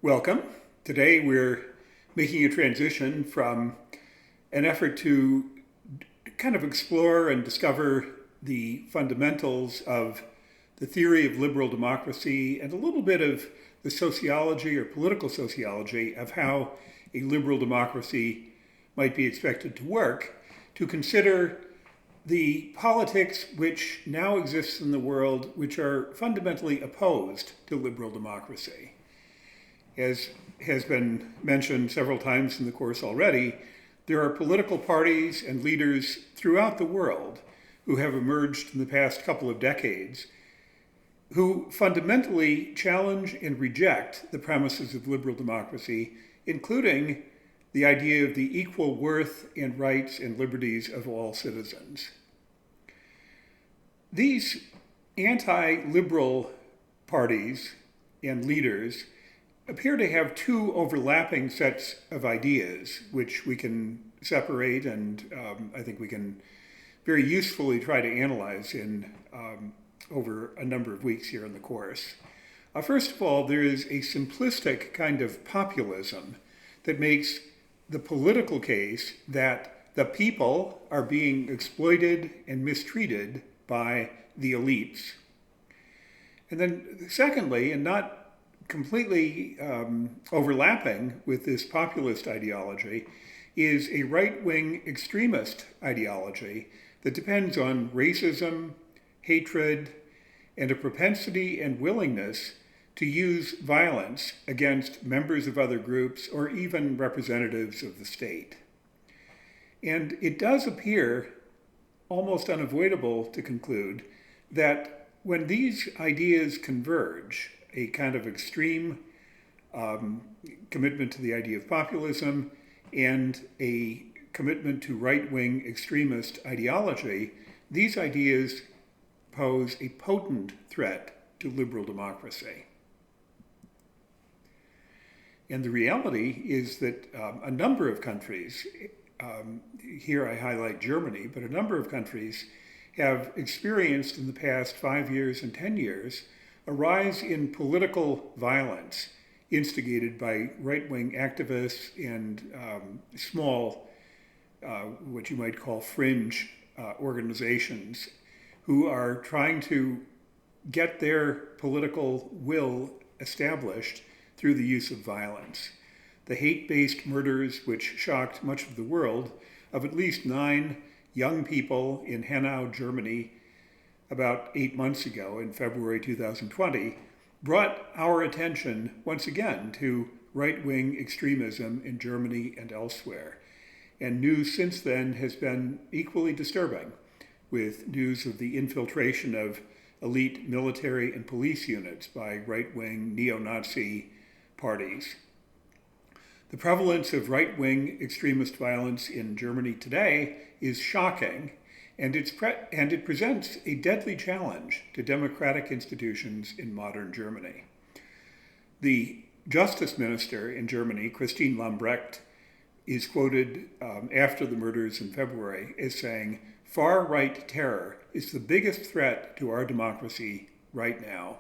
Welcome. Today we're making a transition from an effort to kind of explore and discover the fundamentals of the theory of liberal democracy and a little bit of the sociology or political sociology of how a liberal democracy might be expected to work, to consider the politics which now exists in the world which are fundamentally opposed to liberal democracy. As has been mentioned several times in the course already, there are political parties and leaders throughout the world who have emerged in the past couple of decades who fundamentally challenge and reject the premises of liberal democracy, including the idea of the equal worth and rights and liberties of all citizens. These anti-liberal parties and leaders appear to have two overlapping sets of ideas, which we can separate and I think we can very usefully try to analyze in over a number of weeks here in the course. First of all, there is a simplistic kind of populism that makes the political case that the people are being exploited and mistreated by the elites. And then secondly, and not completely overlapping with this populist ideology, is a right-wing extremist ideology that depends on racism, hatred, and a propensity and willingness to use violence against members of other groups or even representatives of the state. And it does appear almost unavoidable to conclude that when these ideas converge, a kind of extreme commitment to the idea of populism and a commitment to right-wing extremist ideology, these ideas pose a potent threat to liberal democracy. And the reality is that a number of countries, here I highlight Germany, but a number of countries have experienced in the past 5 years and 10 years a rise in political violence instigated by right-wing activists and small, what you might call fringe organizations who are trying to get their political will established through the use of violence. The hate-based murders, which shocked much of the world, of at least 9 young people in Hanau, Germany, about 8 months ago in February 2020, brought our attention once again to right-wing extremism in Germany and elsewhere. And news since then has been equally disturbing, with news of the infiltration of elite military and police units by right-wing neo-Nazi parties. The prevalence of right-wing extremist violence in Germany today is shocking, and it presents a deadly challenge to democratic institutions in modern Germany. The Justice Minister in Germany, Christine Lambrecht, is quoted after the murders in February as saying, "Far-right terror is the biggest threat to our democracy right now.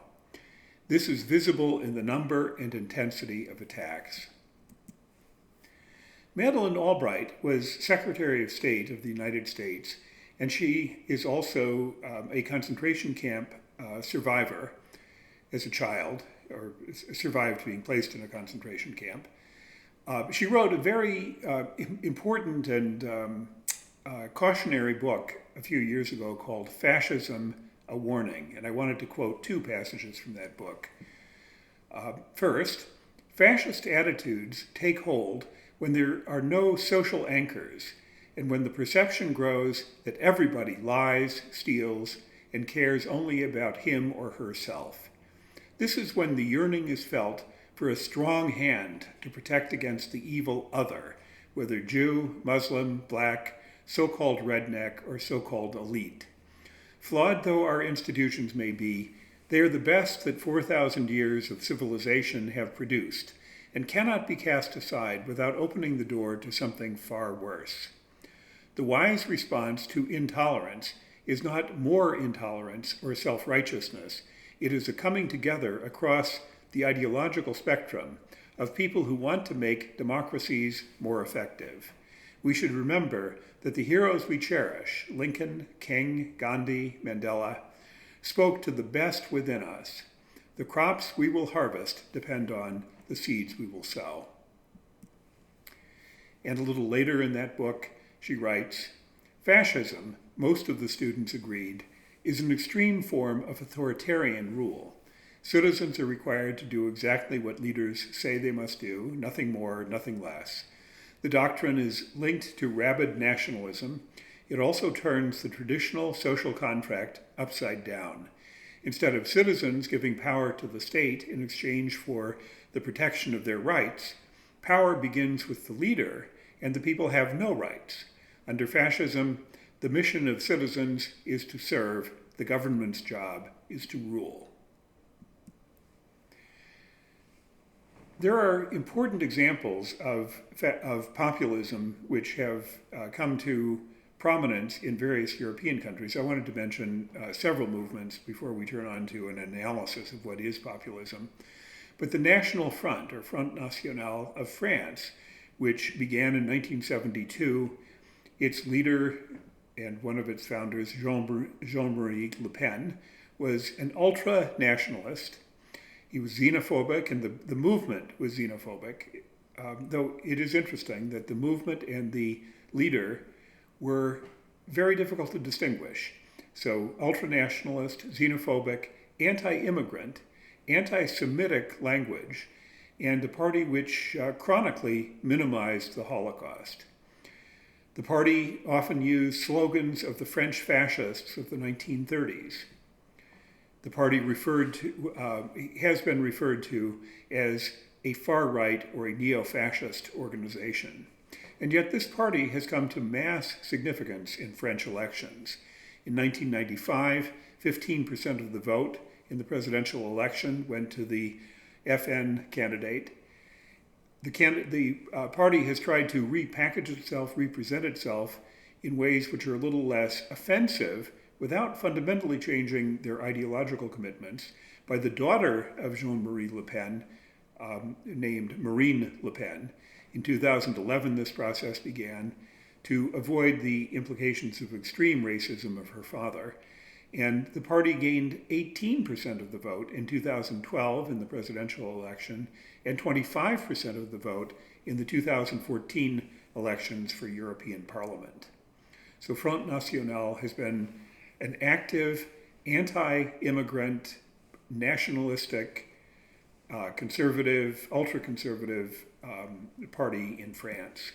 This is visible in the number and intensity of attacks." Madeleine Albright was Secretary of State of the United States, and she is also a concentration camp survivor as a child, or survived being placed in a concentration camp. She wrote a very important and cautionary book a few years ago called Fascism, A Warning, and I wanted to quote 2 passages from that book. First, fascist attitudes take hold when there are no social anchors, and when the perception grows that everybody lies, steals, and cares only about him or herself. This is when the yearning is felt for a strong hand to protect against the evil other, whether Jew, Muslim, black, so-called redneck, or so-called elite. Flawed though our institutions may be, they are the best that 4,000 years of civilization have produced, and cannot be cast aside without opening the door to something far worse. The wise response to intolerance is not more intolerance or self-righteousness. It is a coming together across the ideological spectrum of people who want to make democracies more effective. We should remember that the heroes we cherish, Lincoln, King, Gandhi, Mandela, spoke to the best within us. The crops we will harvest depend on the seeds we will sow. And a little later in that book, she writes, fascism, most of the students agreed, is an extreme form of authoritarian rule. Citizens are required to do exactly what leaders say they must do, nothing more, nothing less. The doctrine is linked to rabid nationalism. It also turns the traditional social contract upside down. Instead of citizens giving power to the state in exchange for the protection of their rights, power begins with the leader, and the people have no rights. Under fascism, the mission of citizens is to serve, the government's job is to rule. There are important examples of populism which have come to prominence in various European countries. I wanted to mention several movements before we turn on to an analysis of what is populism. But the National Front, or Front National of France, which began in 1972, its leader and one of its founders, Jean-Marie Le Pen, was an ultra-nationalist. He was xenophobic, and the movement was xenophobic, though it is interesting that the movement and the leader were very difficult to distinguish. So ultra-nationalist, xenophobic, anti-immigrant, anti-Semitic language, and a party which chronically minimized the Holocaust. The party often used slogans of the French fascists of the 1930s. The party has been referred to as a far-right or a neo-fascist organization. And yet this party has come to mass significance in French elections. In 1995, 15% of the vote in the presidential election went to the FN candidate. The party has tried to repackage itself, represent itself in ways which are a little less offensive without fundamentally changing their ideological commitments by the daughter of Jean-Marie Le Pen, named Marine Le Pen. In 2011, this process began to avoid the implications of extreme racism of her father. And the party gained 18% of the vote in 2012 in the presidential election and 25% of the vote in the 2014 elections for European Parliament. So Front National has been an active, anti-immigrant, nationalistic, conservative, ultra-conservative party in France.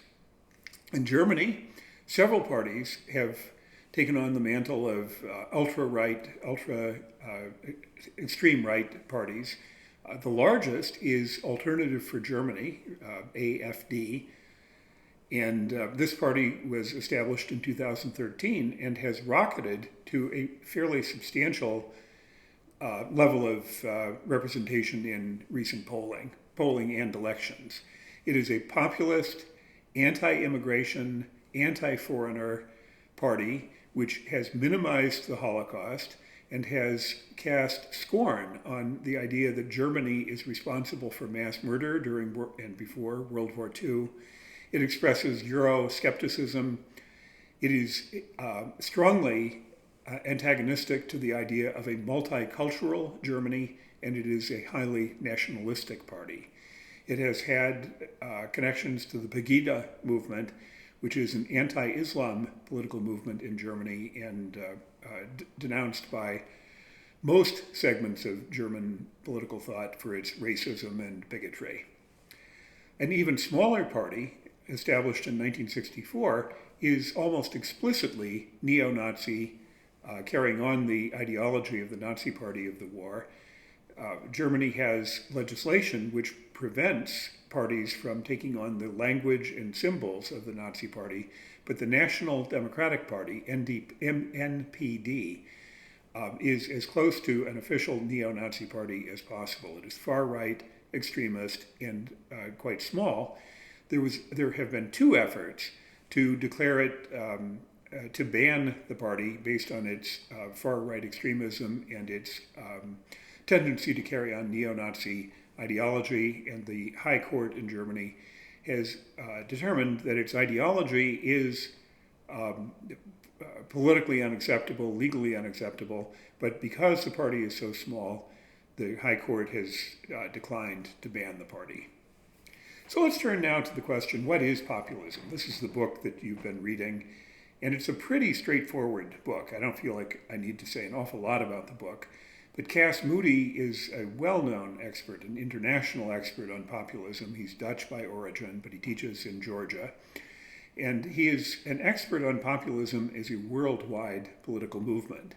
In Germany, several parties have taken on the mantle of ultra-right, extreme right parties. The largest is Alternative for Germany, AfD, and this party was established in 2013 and has rocketed to a fairly substantial level of representation in recent polling and elections. It is a populist, anti-immigration, anti-foreigner party which has minimized the Holocaust and has cast scorn on the idea that Germany is responsible for mass murder during and before World War II. It expresses Euroscepticism. It is strongly antagonistic to the idea of a multicultural Germany, and it is a highly nationalistic party. It has had connections to the Pegida movement, which is an anti-Islam political movement in Germany and denounced by most segments of German political thought for its racism and bigotry. An even smaller party, established in 1964, is almost explicitly neo-Nazi, carrying on the ideology of the Nazi Party of the war. Germany has legislation which prevents parties from taking on the language and symbols of the Nazi Party, but the National Democratic Party, NPD, is as close to an official neo-Nazi party as possible. It is far-right, extremist, and quite small. There have been two efforts to declare it, to ban the party based on its far-right extremism and its tendency to carry on neo-Nazi ideology, and the High Court in Germany has determined that its ideology is politically unacceptable, legally unacceptable, but because the party is so small, the High Court has declined to ban the party. So let's turn now to the question, what is populism? This is the book that you've been reading, and it's a pretty straightforward book. I don't feel like I need to say an awful lot about the book, but Cass Moody is a well-known expert, an international expert on populism. He's Dutch by origin, but he teaches in Georgia. And he is an expert on populism as a worldwide political movement.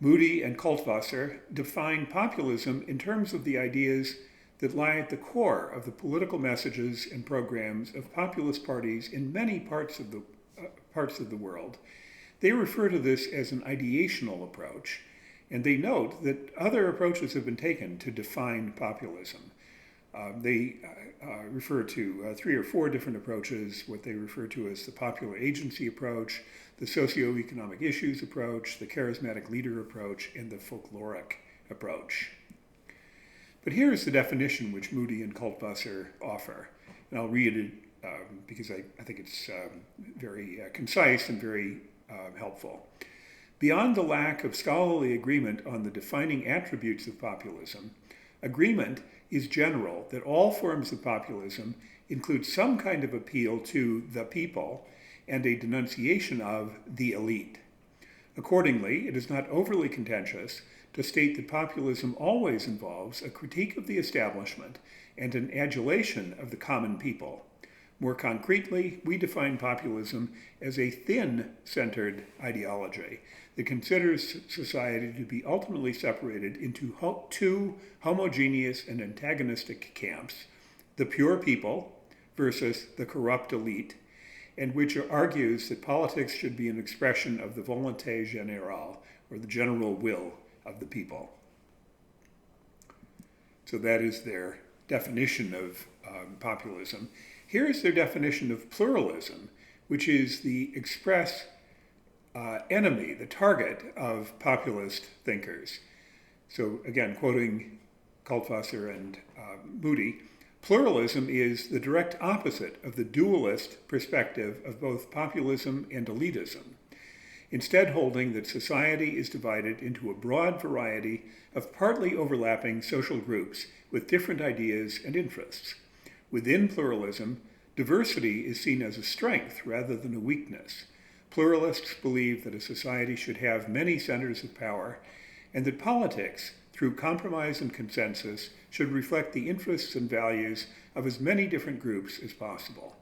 Moody and Kaltwasser define populism in terms of the ideas that lie at the core of the political messages and programs of populist parties in many parts of the world. They refer to this as an ideational approach, and they note that other approaches have been taken to define populism. They refer to 3 or 4 different approaches, what they refer to as the popular agency approach, the socioeconomic issues approach, the charismatic leader approach, and the folkloric approach. But here's the definition which Moody and Kaltwasser offer, and I'll read it because I think it's very concise and very helpful. Beyond the lack of scholarly agreement on the defining attributes of populism, agreement is general that all forms of populism include some kind of appeal to the people and a denunciation of the elite. Accordingly, it is not overly contentious to state that populism always involves a critique of the establishment and an adulation of the common people. More concretely, we define populism as a thin-centered ideology that considers society to be ultimately separated into 2 homogeneous and antagonistic camps, the pure people versus the corrupt elite, and which argues that politics should be an expression of the volonté générale, or the general will of the people. So that is their definition of populism. Here is their definition of pluralism, which is the express enemy, the target of populist thinkers. So again, quoting Kaltwasser and Moody, pluralism is the direct opposite of the dualist perspective of both populism and elitism, instead holding that society is divided into a broad variety of partly overlapping social groups with different ideas and interests. Within pluralism, diversity is seen as a strength rather than a weakness. Pluralists believe that a society should have many centers of power, and that politics, through compromise and consensus, should reflect the interests and values of as many different groups as possible.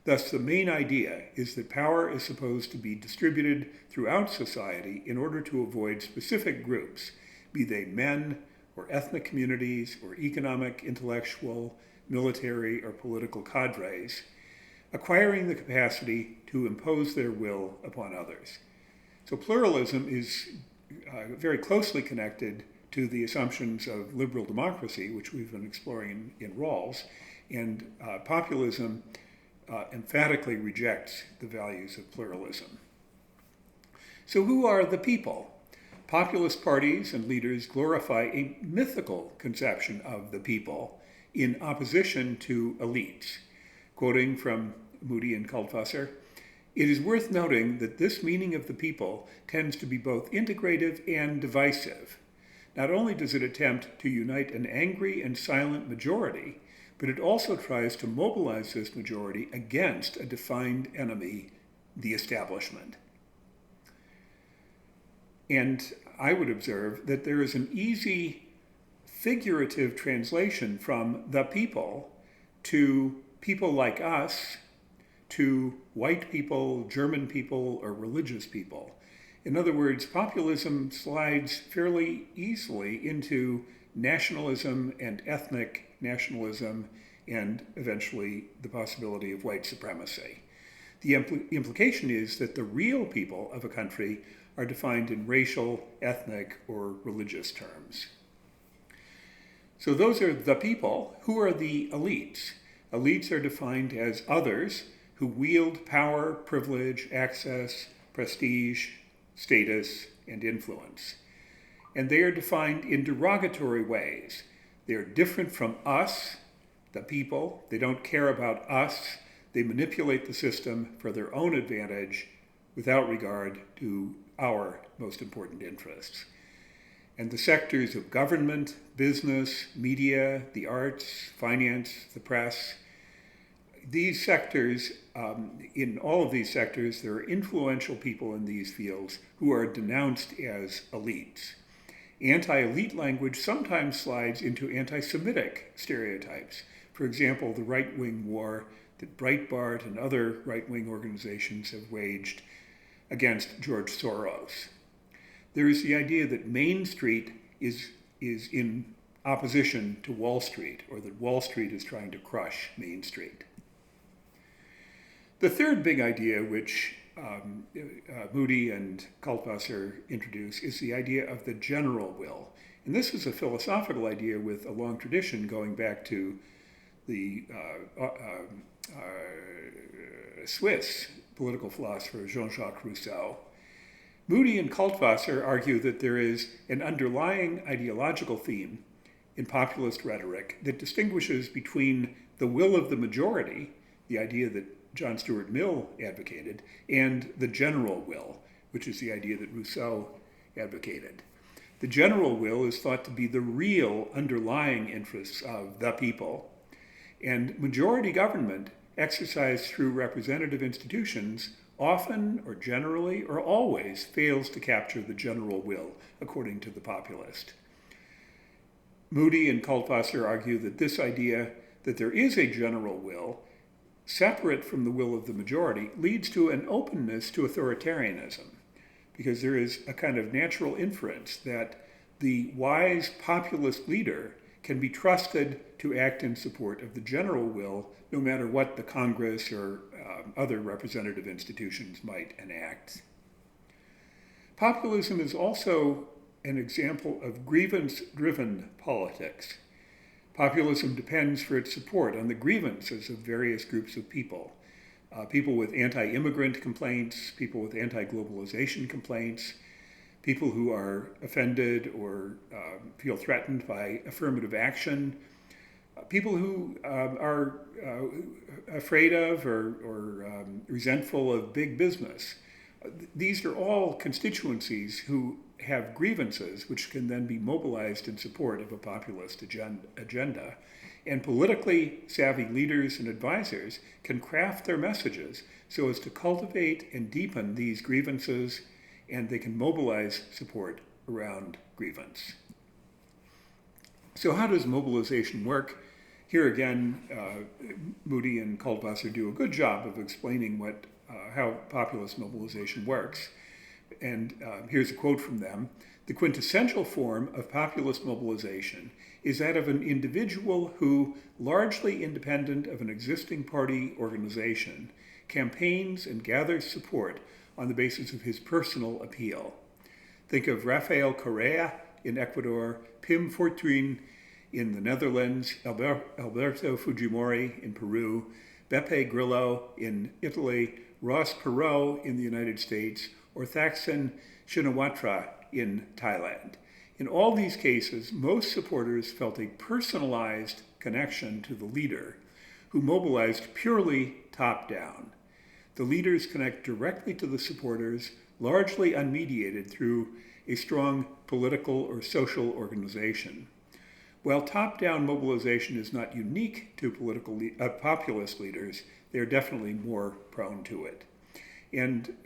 Thus, the main idea is that power is supposed to be distributed throughout society in order to avoid specific groups, be they men or ethnic communities or economic, intellectual, military, or political cadres, acquiring the capacity to impose their will upon others. So pluralism is very closely connected to the assumptions of liberal democracy, which we've been exploring in Rawls, and populism emphatically rejects the values of pluralism. So who are the people? Populist parties and leaders glorify a mythical conception of the people in opposition to elites. Quoting from Moody and Kaltwasser, it is worth noting that this meaning of the people tends to be both integrative and divisive. Not only does it attempt to unite an angry and silent majority, but it also tries to mobilize this majority against a defined enemy, the establishment. And I would observe that there is an easy figurative translation from the people to people like us, to white people, German people, or religious people. In other words, populism slides fairly easily into nationalism and ethnic nationalism, and eventually the possibility of white supremacy. The implication is that the real people of a country are defined in racial, ethnic, or religious terms. So those are the people. Who are the elites? Elites are defined as others who wield power, privilege, access, prestige, status, and influence. And they are defined in derogatory ways. They are different from us, the people. They don't care about us. They manipulate the system for their own advantage without regard to our most important interests. And the sectors of government, business, media, the arts, finance, the press, these sectors, in all of these sectors, there are influential people in these fields who are denounced as elites. Anti-elite language sometimes slides into anti-Semitic stereotypes. For example, the right-wing war that Breitbart and other right-wing organizations have waged against George Soros. There is the idea that Main Street is in opposition to Wall Street, or that Wall Street is trying to crush Main Street. The third big idea, which Moody and Kaltwasser introduce, is the idea of the general will. And this is a philosophical idea with a long tradition going back to the Swiss political philosopher Jean-Jacques Rousseau. Moody and Kaltwasser argue that there is an underlying ideological theme in populist rhetoric that distinguishes between the will of the majority, the idea that John Stuart Mill advocated, and the general will, which is the idea that Rousseau advocated. The general will is thought to be the real underlying interests of the people, and majority government exercised through representative institutions often or generally or always fails to capture the general will, according to the populist. Moody and Kaltwasser argue that this idea that there is a general will separate from the will of the majority leads to an openness to authoritarianism, because there is a kind of natural inference that the wise populist leader can be trusted to act in support of the general will, no matter what the Congress or other representative institutions might enact. Populism is also an example of grievance-driven politics. Populism depends for its support on the grievances of various groups of people. People with anti-immigrant complaints, people with anti-globalization complaints, people who are offended or feel threatened by affirmative action, people who are afraid of or resentful of big business. These are all constituencies who have grievances which can then be mobilized in support of a populist agenda. And politically savvy leaders and advisors can craft their messages so as to cultivate and deepen these grievances, and they can mobilize support around grievance. So how does mobilization work? Here again, Moody and Kaltwasser do a good job of explaining how populist mobilization works. And here's a quote from them. The quintessential form of populist mobilization is that of an individual who, largely independent of an existing party organization, campaigns and gathers support on the basis of his personal appeal. Think of Rafael Correa in Ecuador, Pim Fortuyn in the Netherlands, Alberto Fujimori in Peru, Beppe Grillo in Italy, Ross Perot in the United States, or Thaksin Shinawatra in Thailand. In all these cases, most supporters felt a personalized connection to the leader, who mobilized purely top-down. The leaders connect directly to the supporters, largely unmediated through a strong political or social organization. While top-down mobilization is not unique to populist leaders, they are definitely more prone to it. And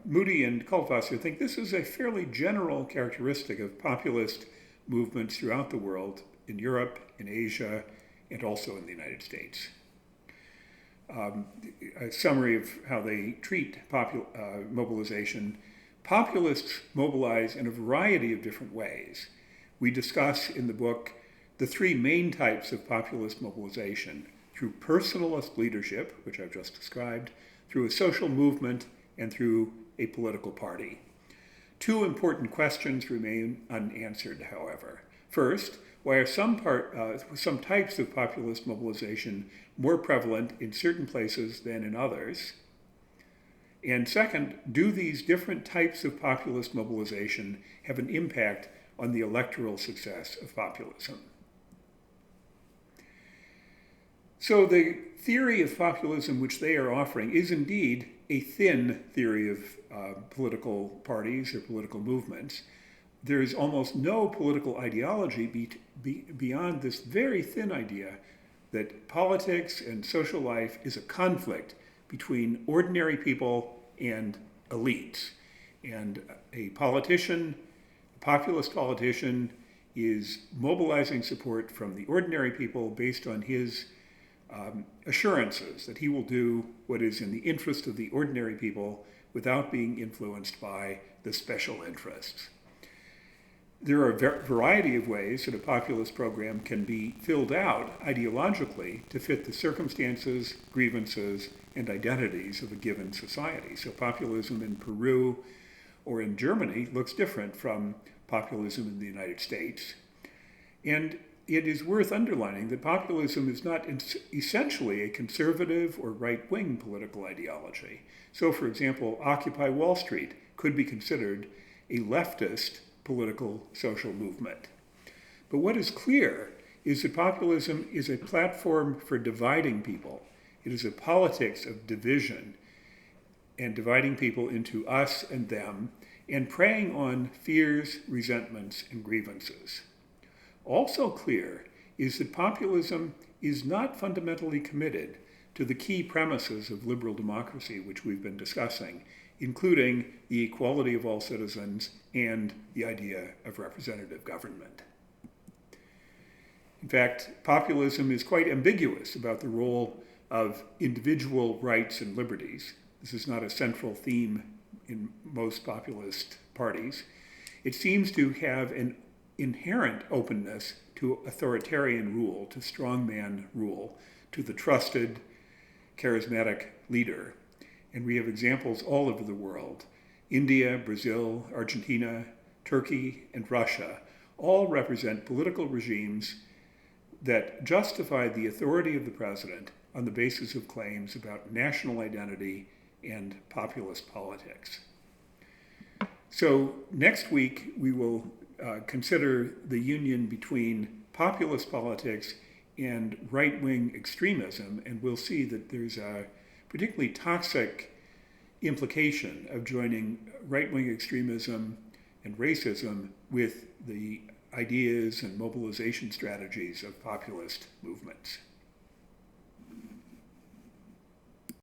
Moody and Kaltwasser think this is a fairly general characteristic of populist movements throughout the world, in Europe, in Asia, and also in the United States. A summary of how they treat mobilization. Populists mobilize in a variety of different ways. We discuss in the book the three main types of populist mobilization: through personalist leadership, which I've just described, through a social movement, and through a political party. Two important questions remain unanswered, however. First, why are some types of populist mobilization more prevalent in certain places than in others? And second, do these different types of populist mobilization have an impact on the electoral success of populism? So the theory of populism which they are offering is indeed a thin theory of political parties or political movements. There is almost no political ideology beyond this very thin idea that politics and social life is a conflict between ordinary people and elites. And a politician, a populist politician, is mobilizing support from the ordinary people based on his assurances that he will do what is in the interest of the ordinary people without being influenced by the special interests. There are a variety of ways that a populist program can be filled out ideologically to fit the circumstances, grievances, and identities of a given society. So populism in Peru or in Germany looks different from populism in the United States. And it is worth underlining that populism is not essentially a conservative or right-wing political ideology. So, for example, Occupy Wall Street could be considered a leftist political social movement. But what is clear is that populism is a platform for dividing people. It is a politics of division and dividing people into us and them, and preying on fears, resentments, and grievances. Also clear is that populism is not fundamentally committed to the key premises of liberal democracy, which we've been discussing, including the equality of all citizens and the idea of representative government. In fact, populism is quite ambiguous about the role of individual rights and liberties. This is not a central theme in most populist parties. It seems to have an inherent openness to authoritarian rule, to strongman rule, to the trusted, charismatic leader. And we have examples all over the world. India, Brazil, Argentina, Turkey, and Russia all represent political regimes that justify the authority of the president on the basis of claims about national identity and populist politics. So next week, we will consider the union between populist politics and right-wing extremism, and we'll see that there's a particularly toxic implication of joining right-wing extremism and racism with the ideas and mobilization strategies of populist movements.